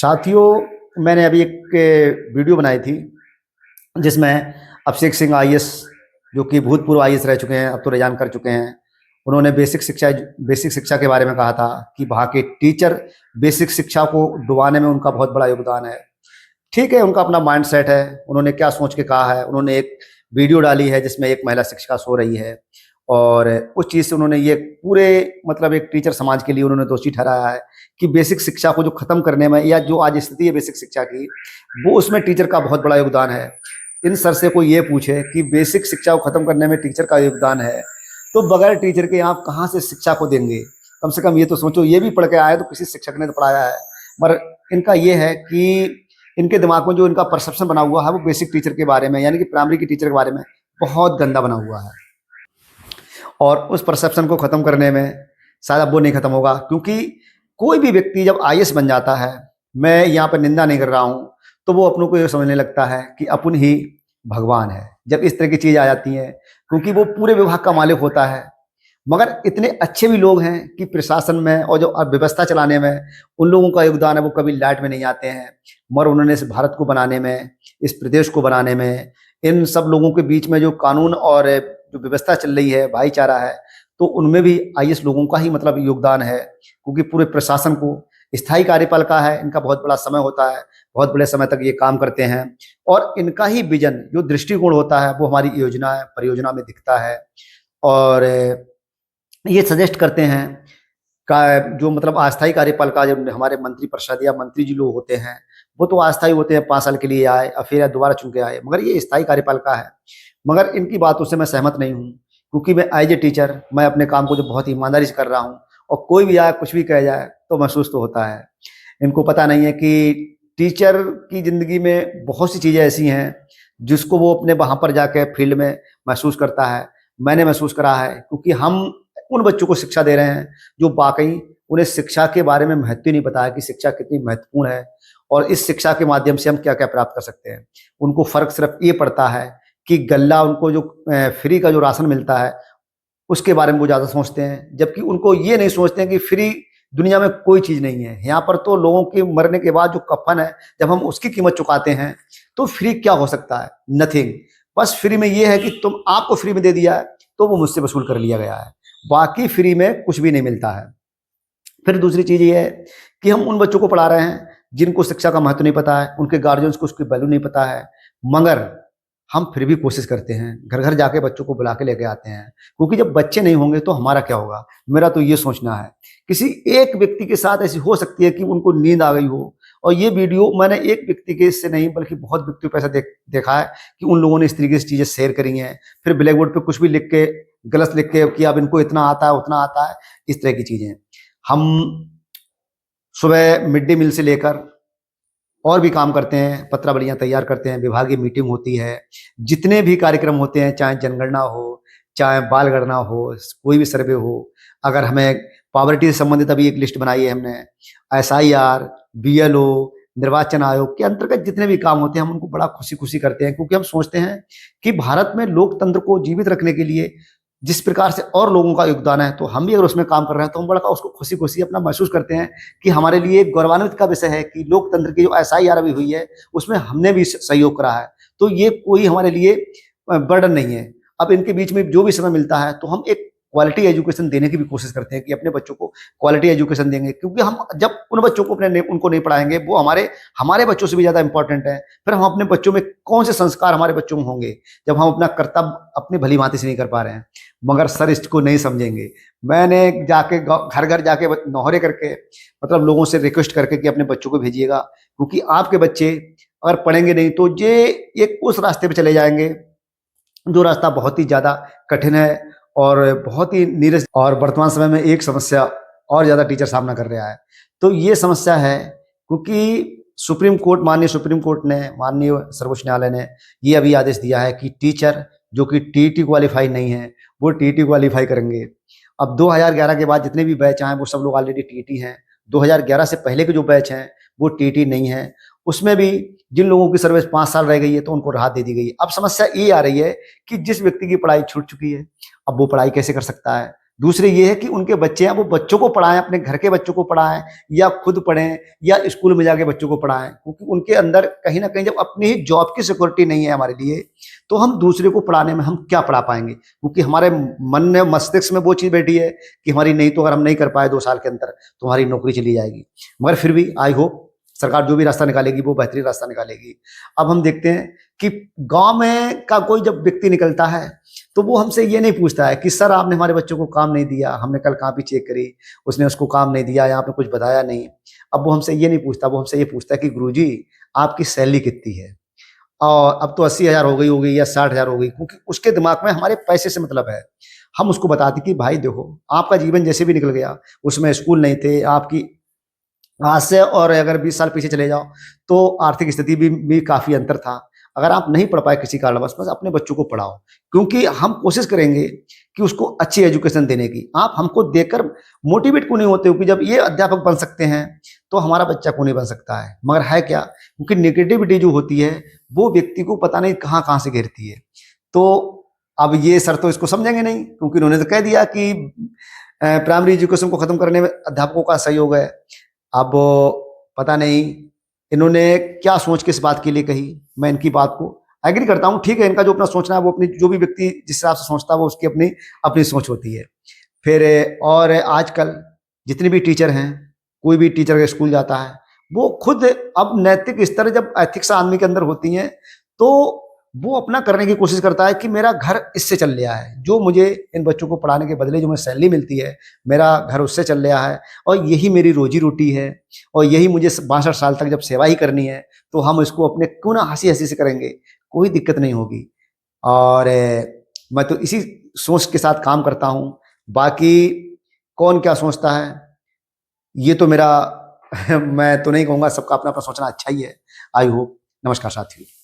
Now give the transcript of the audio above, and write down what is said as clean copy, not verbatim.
साथियों, मैंने अभी एक वीडियो बनाई थी जिसमें अभिषेक सिंह आईएएस, जो कि भूतपूर्व आईएएस रह चुके हैं, अब तो रिजाइन कर चुके हैं। उन्होंने बेसिक शिक्षा के बारे में कहा था कि वहाँ के टीचर बेसिक शिक्षा को डुबाने में उनका बहुत बड़ा योगदान है। ठीक है, उनका अपना माइंड सेट है, उन्होंने क्या सोच के कहा है। उन्होंने एक वीडियो डाली है जिसमें एक महिला शिक्षिका सो रही है और उस चीज़ से उन्होंने ये पूरे मतलब एक टीचर समाज के लिए उन्होंने दोषी ठहराया है कि बेसिक शिक्षा को जो खत्म करने में, या जो आज स्थिति है बेसिक शिक्षा की, वो उसमें टीचर का बहुत बड़ा योगदान है। इन सर से कोई ये पूछे कि बेसिक शिक्षा को खत्म करने में टीचर का योगदान है, तो बगैर टीचर के आप कहाँ से शिक्षा को देंगे? कम से कम ये तो सोचो, ये भी पढ़ के आए तो किसी शिक्षक ने तो पढ़ाया है। मगर इनका ये है कि इनके दिमाग में जो इनका परसेप्शन बना हुआ है वो बेसिक टीचर के बारे में, यानी कि प्राइमरी के टीचर के बारे में बहुत गंदा बना हुआ है। और उस परसेप्शन को ख़त्म करने में शायद अब वो नहीं ख़त्म होगा, क्योंकि कोई भी व्यक्ति जब आईएएस बन जाता है, मैं यहाँ पर निंदा नहीं कर रहा हूँ, तो वो अपनों को ये समझने लगता है कि अपन ही भगवान है जब इस तरह की चीज़ आ जाती है, क्योंकि वो पूरे विभाग का मालिक होता है। मगर इतने अच्छे भी लोग हैं कि प्रशासन में और जो व्यवस्था चलाने में उन लोगों का योगदान है, वो कभी लाइट में नहीं आते हैं। मगर उन्होंने इस भारत को बनाने में, इस प्रदेश को बनाने में, इन सब लोगों के बीच में जो कानून और जो व्यवस्था चल रही है, भाईचारा है, तो उनमें भी आईएएस लोगों का ही मतलब योगदान है। क्योंकि पूरे प्रशासन को स्थायी कार्यपालिका है, इनका बहुत बड़ा समय होता है, बहुत बड़े समय तक ये काम करते हैं और इनका ही विजन, जो दृष्टिकोण होता है, वो हमारी योजना है, परियोजना में दिखता है। और ये सजेस्ट करते हैं का जो मतलब अस्थायी कार्यपालिका, जब हमारे मंत्री परिषद या मंत्री जी लोग होते हैं, वो तो अस्थायी होते हैं, 5 साल के लिए आए और फिर दोबारा चुन के आए, मगर ये स्थायी कार्यपालिका है। मगर इनकी बातों से मैं सहमत नहीं हूँ, क्योंकि मैं एज ए टीचर, मैं अपने काम को जो बहुत ईमानदारी से कर रहा हूँ, और कोई भी आए कुछ भी कह जाए तो महसूस तो होता है। इनको पता नहीं है कि टीचर की ज़िंदगी में बहुत सी चीज़ें ऐसी हैं जिसको वो अपने वहाँ पर जाके फील्ड में महसूस करता है। मैंने महसूस करा है, क्योंकि हम उन बच्चों को शिक्षा दे रहे हैं जो वाकई उन्हें शिक्षा के बारे में महत्व ही नहीं पता है कि शिक्षा कितनी महत्वपूर्ण है और इस शिक्षा के माध्यम से हम क्या क्या प्राप्त कर सकते हैं। उनको फ़र्क सिर्फ ये पड़ता है कि गल्ला, उनको जो फ्री का जो राशन मिलता है उसके बारे में वो ज़्यादा सोचते हैं, जबकि उनको ये नहीं सोचते हैं कि फ्री दुनिया में कोई चीज़ नहीं है। यहाँ पर तो लोगों के मरने के बाद जो कफन है, जब हम उसकी कीमत चुकाते हैं, तो फ्री क्या हो सकता है? नथिंग। बस फ्री में ये है कि तुम आपको फ्री में दे दिया है तो वो मुझसे वसूल कर लिया गया है, बाकी फ्री में कुछ भी नहीं मिलता है। फिर दूसरी चीज़ ये है कि हम उन बच्चों को पढ़ा रहे हैं जिनको शिक्षा का महत्व नहीं पता है, उनके गार्जियंस को उसकी वैल्यू नहीं पता है, मगर हम फिर भी कोशिश करते हैं, घर घर जाके बच्चों को बुला के लेके आते हैं, क्योंकि जब बच्चे नहीं होंगे तो हमारा क्या होगा? मेरा तो ये सोचना है। किसी एक व्यक्ति के साथ ऐसी हो सकती है कि उनको नींद आ गई हो, और ये वीडियो मैंने एक व्यक्ति के से नहीं बल्कि बहुत व्यक्तियों पे ऐसा देखा है कि उन लोगों ने इस तरीके से चीज़ें शेयर करी हैं, फिर ब्लैक बोर्ड पे कुछ भी लिख के, गलत लिख के कि अब इनको इतना आता है, उतना आता है, इस तरह की चीज़ें। हम सुबह मिड डे मील से लेकर और भी काम करते हैं, पत्रावलियाँ तैयार करते हैं, विभागीय मीटिंग होती है, जितने भी कार्यक्रम होते हैं, चाहे जनगणना हो, चाहे बाल गणना हो, कोई भी सर्वे हो, अगर हमें पॉवर्टी से संबंधित अभी एक लिस्ट बनाई है हमने, एसआईआर, बीएलओ, निर्वाचन आयोग के अंतर्गत जितने भी काम होते हैं, हम उनको बड़ा खुशी-खुशी करते हैं, क्योंकि हम सोचते हैं कि भारत में लोकतंत्र को जीवित रखने के लिए जिस प्रकार से और लोगों का योगदान है, तो हम भी अगर उसमें काम कर रहे हैं, तो हम बड़ा उसको खुशी-खुशी अपना महसूस करते हैं कि हमारे लिए एक गौरवान्वित का विषय है कि लोकतंत्र की जो एसआईआर अभी हुई है, उसमें हमने भी सहयोग करा है। तो ये कोई हमारे लिए बर्डन नहीं है। अब इनके बीच में जो भी समय मिलता है, तो हम एक क्वालिटी एजुकेशन देने की भी कोशिश करते हैं कि अपने बच्चों को क्वालिटी एजुकेशन देंगे, क्योंकि हम जब उन बच्चों को उनको नहीं पढ़ाएँगे, वो हमारे बच्चों से भी ज़्यादा इम्पोर्टेंट है। फिर हम अपने बच्चों में कौन से संस्कार हमारे बच्चों में होंगे, जब हम अपना कर्तव्य अपनी भली-भाँति से नहीं कर पा रहे हैं। मगर सर इसको नहीं समझेंगे। मैंने जाके घर-घर जाके नौहरे करके, मतलब लोगों से रिक्वेस्ट करके कि अपने बच्चों को भेजिएगा, क्योंकि आपके बच्चे अगर पढ़ेंगे नहीं तो ये एक उस रास्ते पे चले जाएँगे, जो रास्ता बहुत ही ज़्यादा कठिन है और बहुत ही नीरस। और वर्तमान समय में एक समस्या और ज़्यादा टीचर सामना कर रहा है, तो ये समस्या है क्योंकि माननीय सुप्रीम कोर्ट ने, माननीय सर्वोच्च न्यायालय ने ये अभी आदेश दिया है कि टीचर जो कि टीईटी क्वालिफाई नहीं है, वो टीईटी क्वालिफाई करेंगे। अब 2011 के बाद जितने भी बैच आए, वो सब लोग ऑलरेडी टीईटी हैं। 2011 से पहले के जो बैच हैं, वो टीईटी नहीं है। उसमें भी जिन लोगों की सर्विस 5 साल रह गई है, तो उनको राहत दे दी गई है। अब समस्या ये आ रही है कि जिस व्यक्ति की पढ़ाई छूट चुकी है, अब वो पढ़ाई कैसे कर सकता है? दूसरी ये है कि उनके बच्चे हैं वो बच्चों को पढ़ाएं, अपने घर के बच्चों को पढ़ाएं या खुद पढ़ें या स्कूल में जाके बच्चों को पढ़ाएं, क्योंकि उनके अंदर कहीं ना कहीं जब अपनी ही जॉब की सिक्योरिटी नहीं है हमारे लिए, तो हम दूसरे को पढ़ाने में हम क्या पढ़ा पाएंगे, क्योंकि हमारे मन में मस्तिष्क में वो चीज़ बैठी है कि हमारी नहीं तो अगर हम नहीं कर पाए 2 साल के अंदर तो हमारी नौकरी चली जाएगी। मगर फिर भी आई होप सरकार जो भी रास्ता निकालेगी वो बेहतरीन रास्ता निकालेगी। अब हम देखते हैं कि गांव में का कोई जब व्यक्ति निकलता है तो वो हमसे ये नहीं पूछता है कि सर आपने हमारे बच्चों को काम नहीं दिया, हमने कल कहाँ भी चेक करी, उसने उसको काम नहीं दिया या आपने कुछ बताया नहीं। अब वो हमसे ये नहीं पूछता, वो हमसे ये पूछता है कि गुरुजी आपकी सैलरी कितनी है, और अब तो 80,000 हो गई होगी या 60,000 हो गई, क्योंकि उसके दिमाग में हमारे पैसे से मतलब है। हम उसको बताते कि भाई देखो आपका जीवन जैसे भी निकल गया, उसमें स्कूल नहीं थे आपकी, आज से और अगर 20 साल पीछे चले जाओ तो आर्थिक स्थिति भी काफ़ी अंतर था। अगर आप नहीं पढ़ पाए किसी कारणवश, बस अपने बच्चों को पढ़ाओ, क्योंकि हम कोशिश करेंगे कि उसको अच्छी एजुकेशन देने की। आप हमको देखकर मोटिवेट क्यों नहीं होते हो कि जब ये अध्यापक बन सकते हैं तो हमारा बच्चा क्यों नहीं बन सकता है? मगर है क्या, क्योंकि नेगेटिविटी जो होती है वो व्यक्ति को पता नहीं कहाँ-कहाँ से घेरती है। तो अब ये सर तो इसको समझेंगे नहीं, क्योंकि उन्होंने तो कह दिया कि प्राइमरी एजुकेशन को खत्म करने में अध्यापकों का सहयोग है। अब पता नहीं इन्होंने क्या सोच के इस बात के लिए कही, मैं इनकी बात को एग्री करता हूँ, ठीक है, इनका जो अपना सोचना है वो अपनी, जो भी व्यक्ति जिस हिसाब से सोचता है वो उसकी अपनी अपनी सोच होती है। फिर और आजकल जितने भी टीचर हैं, कोई भी टीचर अगर स्कूल जाता है वो खुद अब नैतिक स्तर जब एथिक्स आदमी के अंदर होती हैं तो वो अपना करने की कोशिश करता है कि मेरा घर इससे चल रहा है, जो मुझे इन बच्चों को पढ़ाने के बदले जो मुझे सैलरी मिलती है मेरा घर उससे चल रहा है और यही मेरी रोजी रोटी है और यही मुझे 62 साल तक जब सेवा ही करनी है, तो हम इसको अपने क्यों ना हंसी हंसी से करेंगे, कोई दिक्कत नहीं होगी। और मैं तो इसी सोच के साथ काम करता हूँ। बाकी कौन क्या सोचता है ये तो मेरा मैं तो नहीं कहूँगा, सबका अपना अपना सोचना अच्छा ही है। I hope. नमस्कार साथियों।